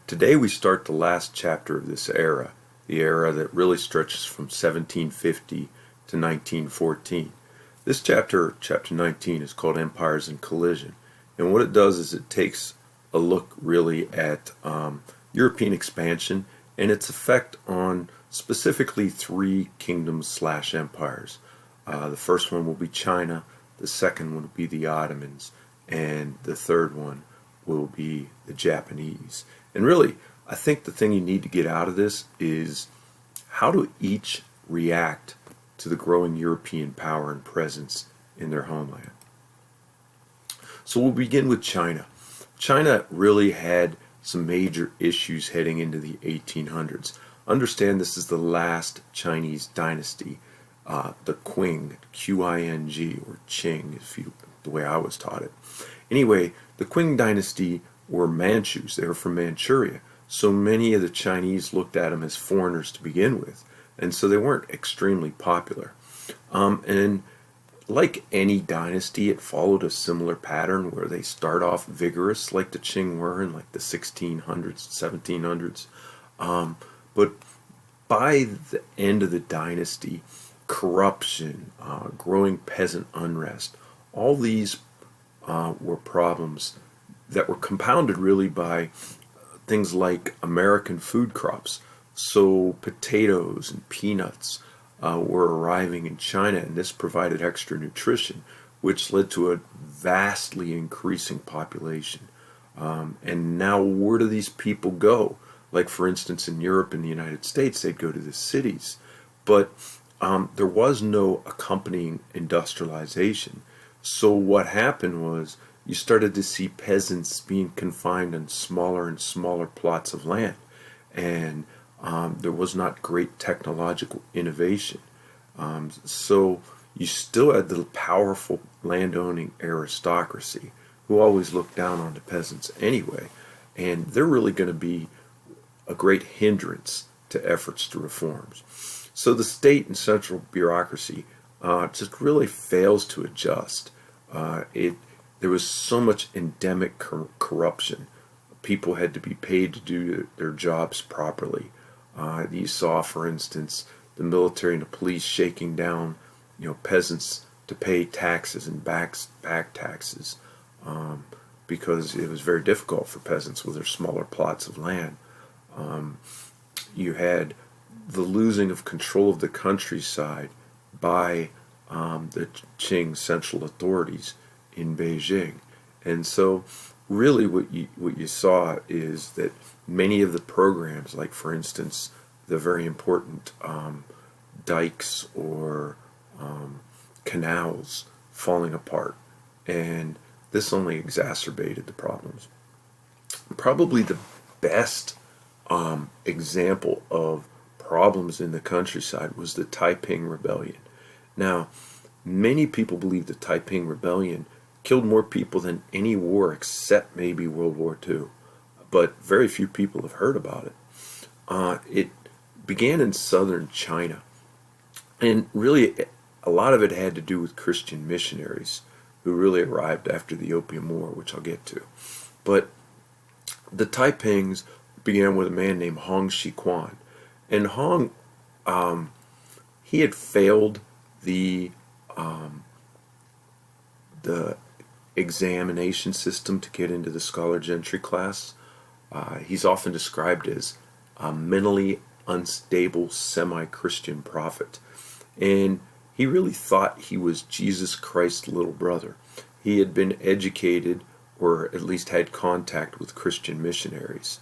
Today we start the last chapter of this era, the era that really stretches from 1750 to 1914. This chapter, chapter 19, is called Empires in Collision. And what it does is it takes a look really at European expansion and its effect on specifically three kingdoms/empires. The first one will be China, the second one will be the Ottomans, and the third one will be the Japanese. And really, I think the thing you need to get out of this is how do each react to the growing European power and presence in their homeland. So we'll begin with China. China really had some major issues heading into the 1800s. Understand this is the last Chinese dynasty, the Qing, Q-I-N-G, or Qing, the way I was taught it. Anyway, the Qing dynasty were Manchus. They were from Manchuria. So many of the Chinese looked at them as foreigners to begin with. And so they weren't extremely popular. And like any dynasty, it followed a similar pattern where they start off vigorous like the Qing were in like the 1600s, 1700s. But by the end of the dynasty, corruption, growing peasant unrest, all these were problems that were compounded really by things like American food crops. So potatoes and peanuts were arriving in China, and this provided extra nutrition, which led to a vastly increasing population. And now where do these people go? Like, for instance, in Europe and the United States, they'd go to the cities. But there was no accompanying industrialization. So what happened was you started to see peasants being confined in smaller and smaller plots of land. And there was not great technological innovation. So you still had the powerful landowning aristocracy who always looked down on the peasants anyway. And they're really going to be a great hindrance to efforts to reforms. So the state and central bureaucracy just really fails to adjust. There was so much endemic corruption. People had to be paid to do their jobs properly. You saw, for instance, the military and the police shaking down, peasants to pay taxes and back taxes because it was very difficult for peasants with their smaller plots of land. You had the losing of control of the countryside by the Qing central authorities in Beijing. And so really what you saw is that many of the programs, like for instance the very important dikes or canals falling apart, and this only exacerbated the problems. Probably the best example of problems in the countryside was the Taiping Rebellion. Now, many people believe the Taiping Rebellion killed more people than any war except maybe World War II, but very few people have heard about it. It began in southern China, and really a lot of it had to do with Christian missionaries who really arrived after the Opium War, which I'll get to. But the Taipings began with a man named Hong Xiquan, and Hong, he had failed the examination system to get into the scholar gentry class. He's often described as a mentally unstable semi-Christian prophet. And he really thought he was Jesus Christ's little brother. He had been educated, or at least had contact with Christian missionaries.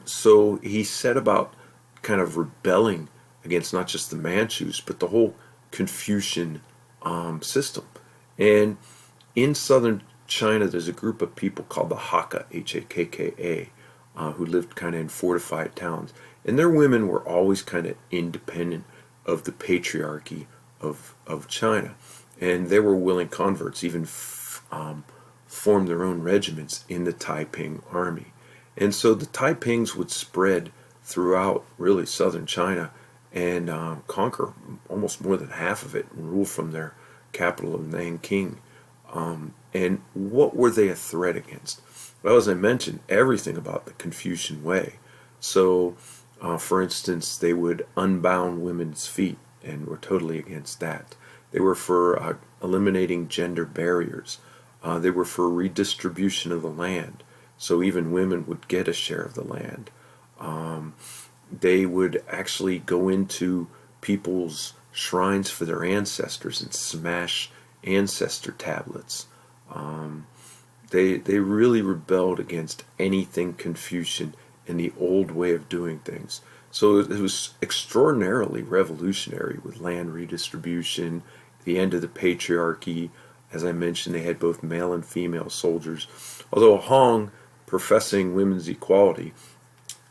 So he set about kind of rebelling against not just the Manchus, but the whole Confucian system. And in southern China, there's a group of people called the Hakka, H-A-K-K-A, who lived kind of in fortified towns. And their women were always kind of independent of the patriarchy of China. And they were willing converts, even formed their own regiments in the Taiping army. And so the Taipings would spread throughout really southern China and conquer almost more than half of it and rule from their capital of Nanking. And what were they a threat against? Well, as I mentioned, everything about the Confucian way. So, for instance, they would unbound women's feet and were totally against that. They were for eliminating gender barriers. They were for redistribution of the land, so even women would get a share of the land. They would actually go into people's shrines for their ancestors and smash ancestor tablets. They really rebelled against anything Confucian in the old way of doing things. So it was extraordinarily revolutionary with land redistribution, the end of the patriarchy. As I mentioned, they had both male and female soldiers. Although Hong, professing women's equality,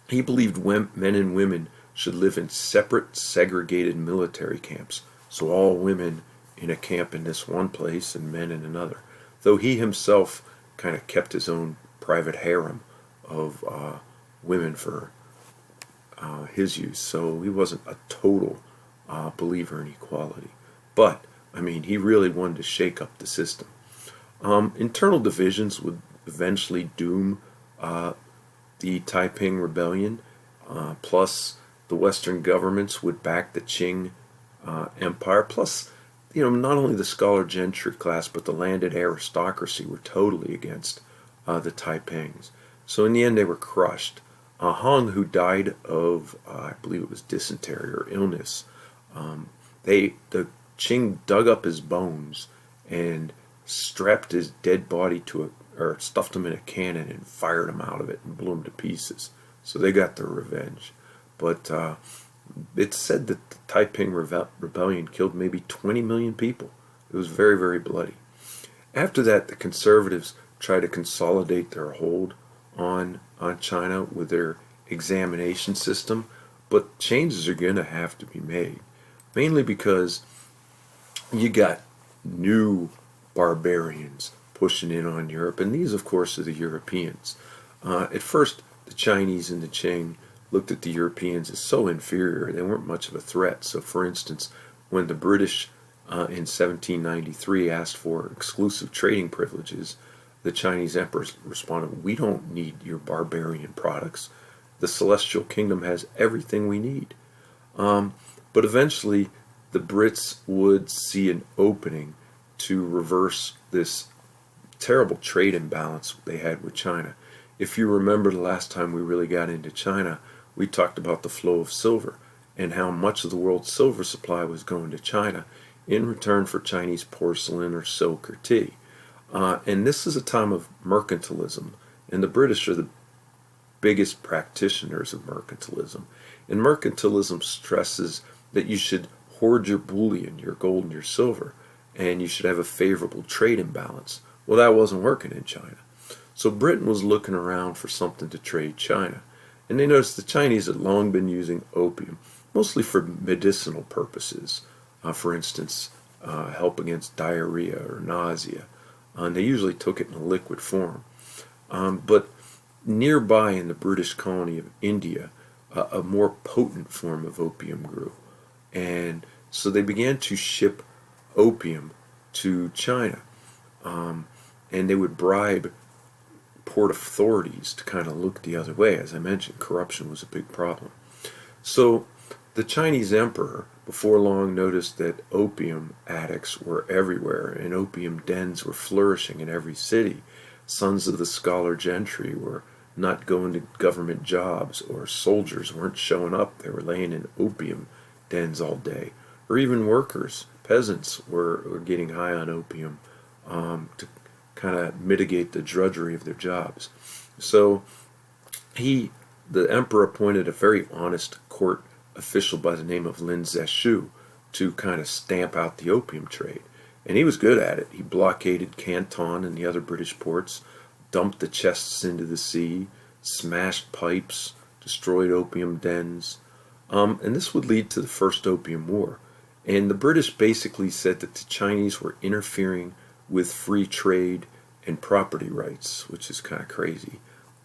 he believed men and women should live in separate, segregated military camps. So all women in a camp in this one place and men in another. Though he himself kind of kept his own private harem of women for his use. So he wasn't a total believer in equality. But, I mean, he really wanted to shake up the system. Internal divisions would eventually doom the Taiping Rebellion. Plus, the Western governments would back the Qing Empire. Plus, not only the scholar gentry class, but the landed aristocracy were totally against the Taipings. So in the end, they were crushed. Hong, who died of, I believe it was dysentery or illness, the Qing dug up his bones and strapped his dead body or stuffed him in a cannon and fired him out of it and blew him to pieces. So they got their revenge. But it's said that the Taiping Rebellion killed maybe 20 million people. It was very, very bloody. After that, the conservatives tried to consolidate their hold on China with their examination system, but changes are going to have to be made, mainly because you got new barbarians pushing in on Europe, and these, of course, are the Europeans. At first, the Chinese and the Qing looked at the Europeans as so inferior, they weren't much of a threat. So, for instance, when the British in 1793 asked for exclusive trading privileges, the Chinese emperor responded, "We don't need your barbarian products. The Celestial Kingdom has everything we need." But eventually, the Brits would see an opening to reverse this terrible trade imbalance they had with China. If you remember the last time we really got into China, we talked about the flow of silver and how much of the world's silver supply was going to China in return for Chinese porcelain or silk or tea. And this is a time of mercantilism, and the British are the biggest practitioners of mercantilism. And mercantilism stresses that you should hoard your bullion, your gold and your silver, and you should have a favorable trade imbalance. Well, that wasn't working in China. So Britain was looking around for something to trade China. And they noticed the Chinese had long been using opium, mostly for medicinal purposes. For instance, help against diarrhea or nausea. And they usually took it in a liquid form. But nearby in the British colony of India, a more potent form of opium grew. And so they began to ship opium to China. And they would bribe port authorities to kind of look the other way. As I mentioned, corruption was a big problem. So the Chinese emperor, before long, noticed that opium addicts were everywhere and opium dens were flourishing in every city. Sons of the scholar gentry were not going to government jobs, or soldiers weren't showing up. They were laying in opium dens all day. Or even workers, peasants, were getting high on opium to kind of mitigate the drudgery of their jobs. So the emperor appointed a very honest court official by the name of Lin Zexu to kind of stamp out the opium trade. And he was good at it. He blockaded Canton and the other British ports, dumped the chests into the sea, smashed pipes, destroyed opium dens. And this would lead to the First Opium War. And the British basically said that the Chinese were interfering with free trade and property rights, which is kind of crazy.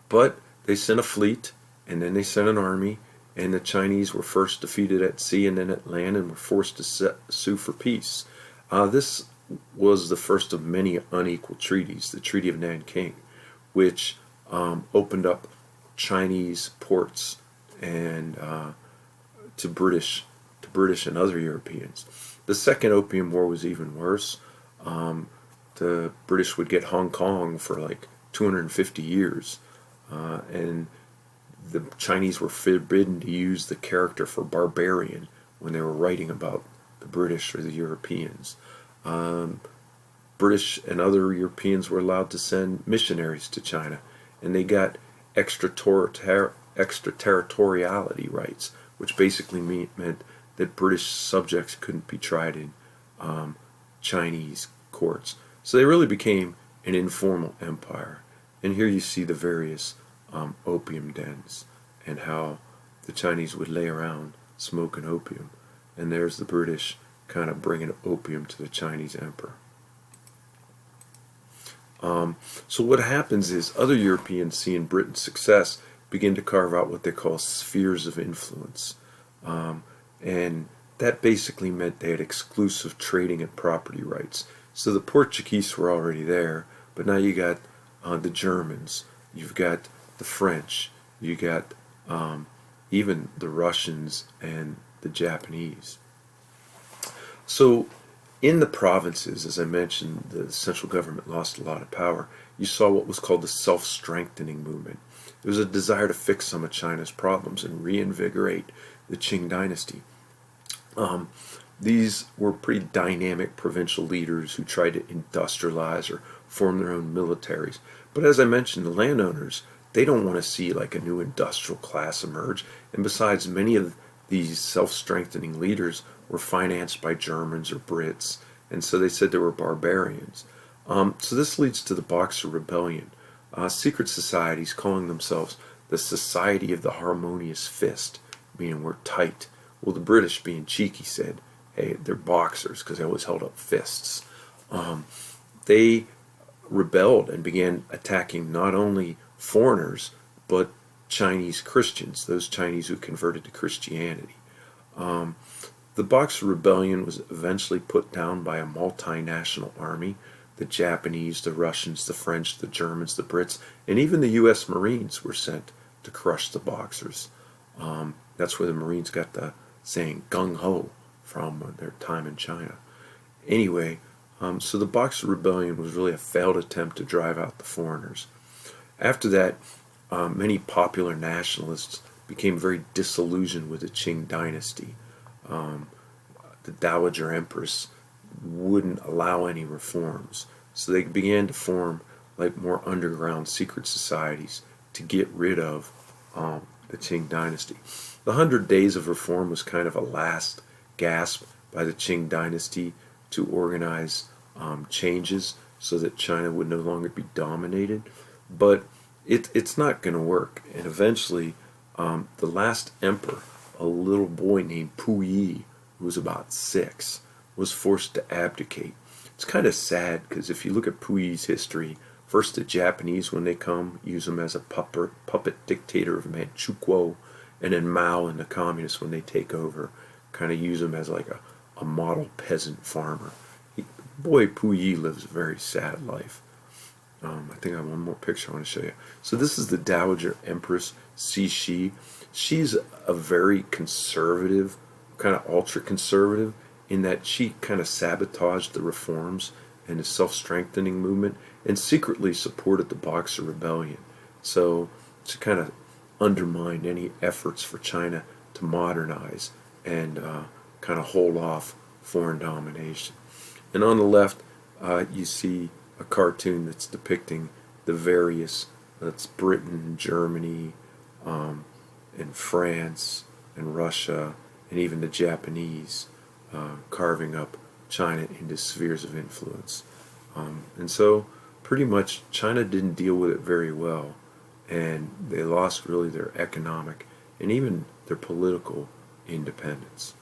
But they sent a fleet, and then they sent an army, and the Chinese were first defeated at sea and then at land and were forced to sue for peace. This was the first of many unequal treaties, the Treaty of Nanking, which opened up Chinese ports and to British and other Europeans. The Second Opium War was even worse. The British would get Hong Kong for like 250 years, and the Chinese were forbidden to use the character for barbarian when they were writing about the British or the Europeans. British and other Europeans were allowed to send missionaries to China, and they got extraterritoriality rights, which basically meant that British subjects couldn't be tried in Chinese courts. So they really became an informal empire. And here you see the various opium dens and how the Chinese would lay around smoking opium. And there's the British kind of bringing opium to the Chinese emperor. So what happens is other Europeans, seeing Britain's success, begin to carve out what they call spheres of influence. And that basically meant they had exclusive trading and property rights. So the Portuguese were already there, but now you got the Germans, you've got the French, you got even the Russians and the Japanese. So in the provinces, as I mentioned, the central government lost a lot of power. You saw what was called the self-strengthening movement. There was a desire to fix some of China's problems and reinvigorate the Qing dynasty. These were pretty dynamic provincial leaders who tried to industrialize or form their own militaries. But as I mentioned, the landowners, they don't want to see like a new industrial class emerge. And besides, many of these self-strengthening leaders were financed by Germans or Brits, and so they said they were barbarians. So this leads to the Boxer Rebellion. Secret societies calling themselves the Society of the Harmonious Fist, meaning we're tight. Well, the British, being cheeky, said, hey, they're boxers because they always held up fists. They rebelled and began attacking not only foreigners, but Chinese Christians, those Chinese who converted to Christianity. The Boxer Rebellion was eventually put down by a multinational army. The Japanese, the Russians, the French, the Germans, the Brits, and even the U.S. Marines were sent to crush the Boxers. That's where the Marines got the saying gung-ho from their time in China. Anyway, so the Boxer Rebellion was really a failed attempt to drive out the foreigners. After that, many popular nationalists became very disillusioned with the Qing dynasty. The Dowager Empress wouldn't allow any reforms, so they began to form like more underground secret societies to get rid of the Qing dynasty. The 100 Days of Reform was kind of a last gasp by the Qing dynasty to organize changes so that China would no longer be dominated, but it's not going to work. And eventually, the last emperor, a little boy named Puyi, who was about 6, was forced to abdicate. It's kind of sad because if you look at Puyi's history, first the Japanese, when they come, use him as a puppet dictator of Manchukuo, and then Mao and the communists, when they take over, kind of use him as like a model peasant farmer. Boy, Puyi lives a very sad life. I think I have one more picture I want to show you. So this is the Dowager Empress Cixi. She's a very conservative, kind of ultra-conservative, in that she kind of sabotaged the reforms and the self-strengthening movement and secretly supported the Boxer Rebellion. So to kind of undermine any efforts for China to modernize and kind of hold off foreign domination. And on the left, you see a cartoon that's depicting the various, that's Britain, Germany, and France, and Russia, and even the Japanese, carving up China into spheres of influence. And so pretty much China didn't deal with it very well, and they lost really their economic and even their political independence.